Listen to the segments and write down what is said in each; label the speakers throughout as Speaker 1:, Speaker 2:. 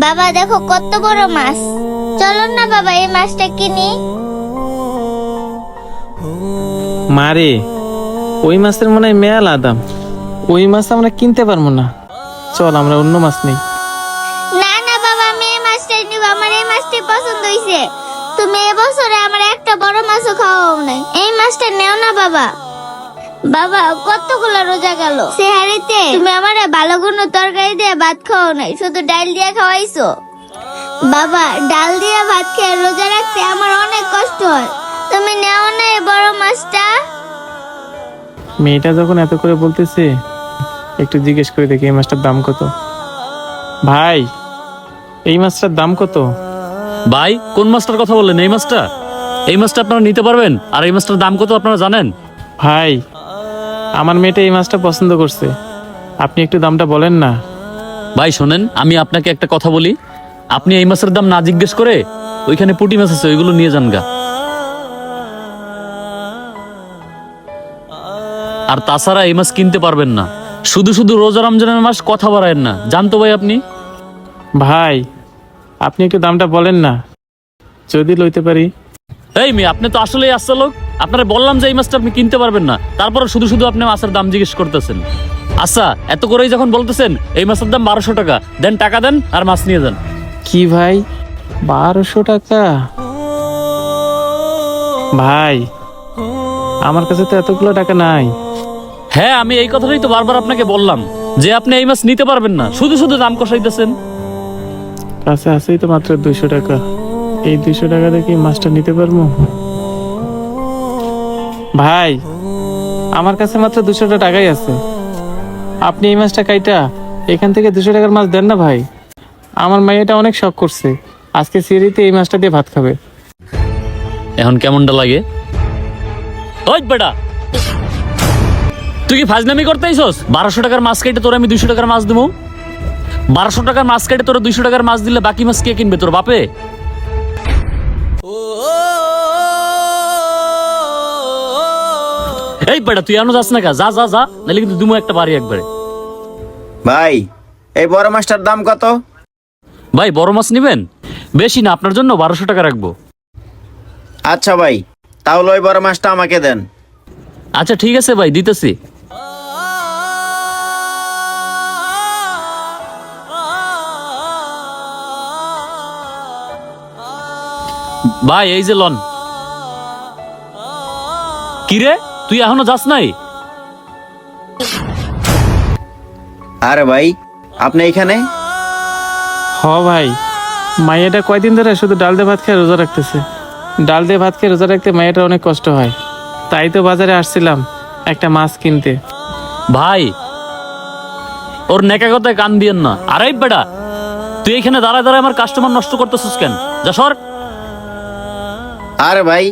Speaker 1: বাবা দেখো কত বড় মাছ। চলো না বাবা এই মাছটা কিনি।
Speaker 2: মারে, ওই মাছের মনে হয় মেলা দাম। ওই মাছ আমরা কিনতে পারবো না। চল আমরা অন্য মাছ নেই।
Speaker 1: না না বাবা, আমি এই মাছটাই নিব। আমার এই মাছটাই পছন্দ হইছে। তুমি এবছরে আমার একটা বড় মাছও খাওয়াও নাই। এই মাছটা নেও না বাবা। বাবা কতগুলো রোজা গেল সেহারিতে তুমি আমারে ভালো কোনো তরকারি দিয়ে ভাত খাওয়াও নাই, শুধু ডাল দিয়ে খাওয়াইছো। বাবা ডাল দিয়ে ভাত খেয়ে রোজা রাখতে আমার অনেক কষ্ট হয়। তুমি নেও না এই বড় মাছটা।
Speaker 2: মেয়েটা যখন এত করে বলতেছে, একটু জিজ্ঞেস করে দেখি এই মাছটার দাম কত। ভাই, এই মাছটার দাম কত?
Speaker 3: ভাই কোন মাছটার কথা বললেন? এই মাছটা? এই মাছটা আপনারা নিতে পারবেন? আর এই মাছটার দাম কত আপনারা জানেন?
Speaker 2: ভাই, আমার মেয়েটা এই মাছটা পছন্দ করছে, আপনি একটু দামটা বলেন না।
Speaker 3: ভাই শোনেন, আমি আপনাকে একটা কথা বলি, আপনি এই মাছের দাম না জিজ্ঞেস করে ওইখানে পুঁটি মাছ আছে ওইগুলো নিয়ে যান গা। আর তাছাড়া এই মাছ কিনতে পারবেন না। শুধু শুধু রোজা রমজানের মাস কথা বাড়ায়েন না, জানতো ভাই আপনি?
Speaker 2: ভাই, আপনি একটু দামটা বলেন না, যদি লইতে পারি।
Speaker 3: এই মেয়ে, আপনি তো আসলেই আসছে লোক। আপনারা বললাম যে এই মাছটা আপনি কিনতে পারবেন না, তারপরে শুধু শুধু আপনি মাছের দাম জিজ্ঞেস করতেছেন। আচ্ছা, এত করেই যখন বলতেছেন এই মাছের দাম 1200 টাকা, দেন টাকা দেন আর মাছ নিয়ে যান।
Speaker 2: কি ভাই, 1200 টাকা? ভাই, আমার কাছে তো এতগুলো টাকা নাই।
Speaker 3: হ্যাঁ, আমি এই কথাটাই তো বারবার আপনাকে বললাম যে আপনি এই মাছ নিতে পারবেন না, শুধু শুধু দাম কষাইতেছেন।
Speaker 2: কাছে আছেই তো মাত্র 200 টাকা। এই 200 টাকা দিয়ে কি মাছটা নিতে পারবো? ভাই, আমার কাছে মাত্র 200 টাকাই আছে। আপনি এই মাছটা কাইটা এখান থেকে 200 টাকার মাছ দেন না ভাই। আমার মেয়েটা অনেক শখ করছে, আজকে সিঁড়িতে এই মাছটা দিয়ে ভাত খাবে।
Speaker 3: এখন কেমনটা লাগে? ওই বেটা, তুই কি ফাজলামি করতে আইছস? 1200 টাকার মাছ কেটে তোর আমি 200 টাকার মাছ দেবো? 1200 টাকার মাছ কেটে তোর 200 টাকার মাছ দিলে বাকি মাছ কে কিনবে? তোর বাপে? এই বেটা, তুই এখনো যাস না কা? যা যা যা, নাহলে কিন্তু দুমো একটা বাড়ি একবারে।
Speaker 4: ভাই, এই বড় মাছটার দাম কত?
Speaker 3: ভাই বড় মাছ নিবেন? বেশি না, আপনার জন্য 1200 টাকা রাখবো।
Speaker 4: আচ্ছা ভাই, তাহলে ওই বড় মাছটা আমাকে দেন।
Speaker 3: আচ্ছা ঠিক আছে ভাই, দিতেছি। ভাই এই যে লন। কিরে, তুই এখনো যাস নাই?
Speaker 4: আরে ভাই, আপনি এখানে?
Speaker 2: হ ভাই, মাইয়াটা কয়দিন ধরে শুধু ডাল দিয়ে ভাত খেয়ে রোজা রাখতেছে। ডাল দিয়ে ভাত খেয়ে রোজা রাখতে মাইয়াটা অনেক কষ্ট হয়, তাই তো বাজারে আসছিলাম একটা মাছ কিনতে।
Speaker 3: ভাই ওর নেকা কথায় কান দিয়েন না। আরে বেটা, তুই এখানে দাঁড়ায় দাঁড়ায় আমার কাস্টমার নষ্ট করতেছিস কেন? যা সর।
Speaker 4: আরে ভাই,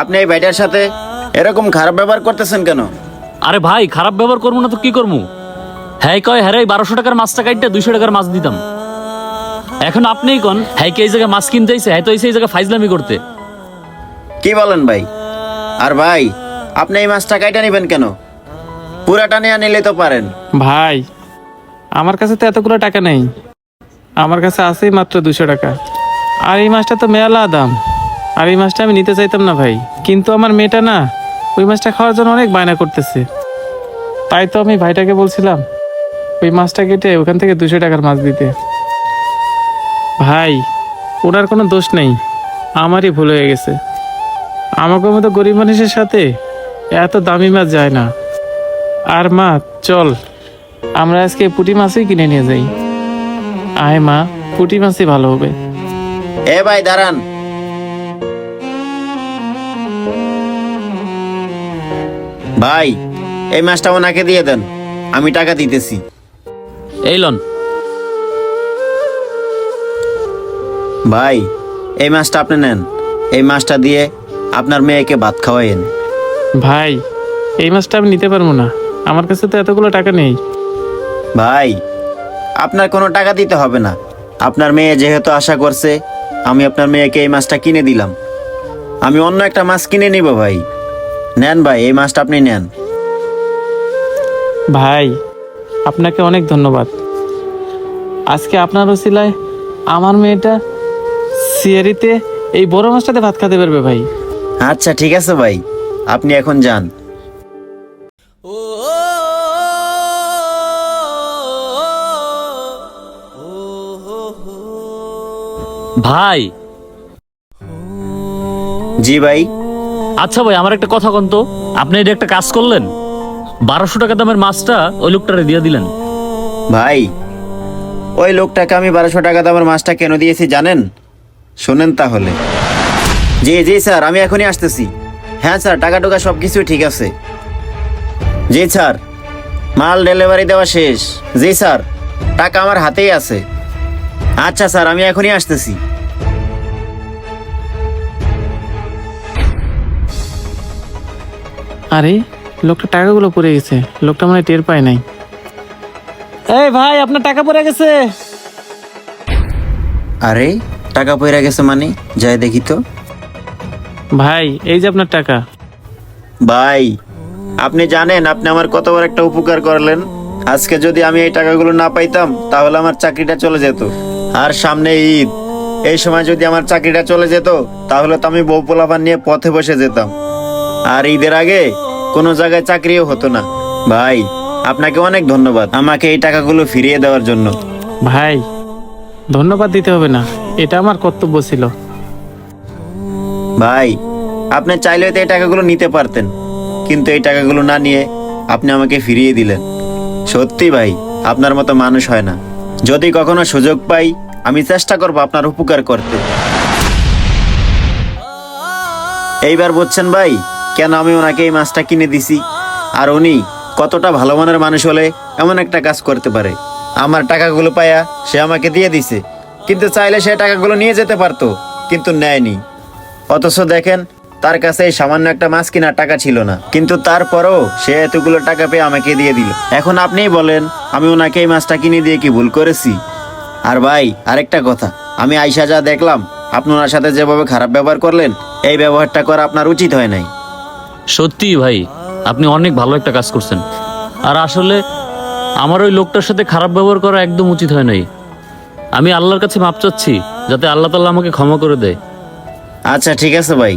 Speaker 4: আপনি এই ভাইটার সাথে এরকম খারাপ ব্যবহার করতেছেন কেন?
Speaker 3: আরে ভাই, খারাপ ব্যবহার করবো না তো কি করবো? হ্যাঁ কয় হ্যাঁ 1200 টাকার মাছটা কাটতে 200 টাকার মাছ দিতাম। এখন আপনিই কোন, হ্যাঁ কি এই জায়গায় মাছ কিনতে আইছে? হ্যাঁ তো এই জায়গায় ফাইজলামি করতে।
Speaker 4: কি বলেন ভাই? আর ভাই, আপনি এই মাছটা কাইটা নেবেন কেন? পুরাটা নিয়ে নিলে তো পারেন।
Speaker 2: ভাই, আমার কাছে তো এতগুলো টাকা নেই, আমার কাছে আছেই মাত্র 200 টাকা। আর এই মাছটা তো মেলা দাম, আর এই মাছটা আমি নিতে চাইতাম না ভাই, কিন্তু আমার মেয়েটা না ওই মাছটা খাওয়ার জন্য অনেক বায়না করতেছে। তাই তো আমি ভাইটাকে বলছিলাম ওই মাছটা কেটে ওখান থেকে 200 টাকার মাছ দিতে। ভাই, ওনার কোনো দোষ নেই, আমারই ভুল হয়ে গেছে। আমাকে মতো গরিব মানুষের সাথে এত দামি মাছ যায় না। আর মা, চল আমরা আজকে পুঁটি মাছই কিনে নিয়ে যাই। আয় মা, পুঁটি মাছই ভালো হবে।
Speaker 4: এ ভাই দাঁড়ান। ভাই, এই মাছটা ওনাকে দিয়ে দেন, আমি টাকা দিতেছি।
Speaker 3: এই লন।
Speaker 4: ভাই, এই মাছটা আপনি নেন। এই মাছটা দিয়ে আপনার মেয়েকে ভাত খাওয়াইন।
Speaker 2: ভাই, এই মাছটা আমি নিতে পারবো না, আমার কাছে তো এতগুলো টাকা নেই।
Speaker 4: ভাই, আপনার কোনো টাকা দিতে হবে না। আপনার মেয়ে যেহেতু আশা করছে, আমি আপনার মেয়েকে এই মাছটা কিনে দিলাম। আমি অন্য একটা মাছ কিনে নিব ভাই। নেন ভাই, এই মাছটা আপনি নেন।
Speaker 2: ভাই, আপনাকে অনেক ধন্যবাদ। আজকে আপনার উসিলায় আমার মেয়েটা সিয়ারিতে এই বড় মাছটাতে ভাত খেতে পারবে ভাই।
Speaker 4: আচ্ছা ঠিক আছে ভাই, আপনি এখন যান।
Speaker 3: ভাই,
Speaker 4: জি ভাই।
Speaker 3: আচ্ছা ভাই, আমার একটা কথা কোন তো, আপনি এটা একটা কাজ করলেন, 1200 টাকা দামের মাছটা ওই লোকটারে দিয়ে দিলেন।
Speaker 4: ভাই, ওই লোকটাকে আমি 1200 টাকা দামের মাছটা কেন দিয়েছি জানেন? শোনেন তাহলে। জি জি স্যার, আমি এখনই আসতেছি। হ্যাঁ স্যার, টাকা টুকা সব কিছুই ঠিক আছে। জি স্যার, মাল ডেলিভারি দেওয়া শেষ। জি স্যার, টাকা আমার হাতেই আছে। আচ্ছা স্যার, আমি এখনই আসতেছি।
Speaker 2: আরে লোকটা টাকাগুলো পড়ে গেছে, লোকটা মানে টের পায় নাই। এই ভাই, আপনার টাকা পড়ে গেছে।
Speaker 4: আরে টাকা পয়রা গেছে মানে? যাই দেখি তো।
Speaker 2: ভাই এই যে আপনার টাকা।
Speaker 4: ভাই, আপনি জানেন আপনি আমার কত বড় একটা উপকার করলেন? আজকে যদি আমি এই টাকাগুলো না পাইতাম তাহলে আমার চাকরিটা চলে যেত। আর সামনে ঈদ, এই সময় যদি আমার চাকরিটা চলে যেত তাহলে তো আমি বউ পোলাপান নিয়ে পথে বসে যেতাম। আর ঈদের আগে কোনো জায়গায় চাকরিও হতো না। ভাই, আপনাকে অনেক ধন্যবাদ আমাকে এই টাকাগুলো ফিরিয়ে দেওয়ার জন্য।
Speaker 2: ভাই ধন্যবাদ দিতে হবে না, এটা আমার কর্তব্য ছিল।
Speaker 4: ভাই, আপনি চাইলে তো এই টাকাগুলো নিতে পারতেন, কিন্তু এই টাকাগুলো না নিয়ে আপনি আমাকে ফিরিয়ে দিলেন। সত্যি ভাই, আপনার মতো মানুষ হয় না। যদি কখনো সুযোগ পাই আমি চেষ্টা করব আপনার উপকার করতে। এইবার বুঝছেন ভাই কেন আমি ওনাকে এই মাছটা কিনে দিছি, আর উনি কতটা ভালো মনের মানুষ হলে এমন একটা কাজ করতে পারে। আমার টাকাগুলো পায়া সে আমাকে দিয়ে দিছে, কিন্তু চাইলে সে টাকাগুলো নিয়ে যেতে পারতো, কিন্তু নেয়নি। অথচ দেখেন, তার কাছে এই সামান্য একটা মাছ কেনার টাকা ছিল না, কিন্তু তারপরও সে এতগুলো টাকা পেয়ে আমাকে দিয়ে দিল। এখন আপনিই বলেন আমি ওনাকে এই মাছটা কিনে দিয়ে কি ভুল করেছি? আর ভাই আরেকটা কথা, আমি আইসা যা দেখলাম আপনি ওনার সাথে যেভাবে খারাপ ব্যবহার করলেন, এই ব্যবহারটা করা আপনার উচিত হয় নাই।
Speaker 3: সত্যি ভাই, আপনি অনেক ভালো একটা কাজ করছেন। আর আসলে আমার ওই লোকটার সাথে খারাপ ব্যবহার করা একদম উচিত হয় নাই। আমি আল্লাহর কাছে মাপ চাচ্ছি, যাতে আল্লাহ তাআলা আমাকে ক্ষমা করে দেয়।
Speaker 4: আচ্ছা ঠিক আছে ভাই,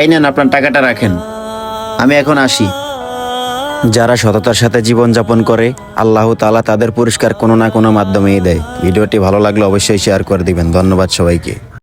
Speaker 4: এই নেন আপনার টাকাটা রাখেন। আমি এখন আসি। যারা সততার সাথে জীবনযাপন করে আল্লাহ তাআলা তাদের পুরস্কার কোনো না কোনো মাধ্যমেই দেয়। ভিডিওটি ভালো লাগলে অবশ্যই শেয়ার করে দিবেন। ধন্যবাদ সবাইকে।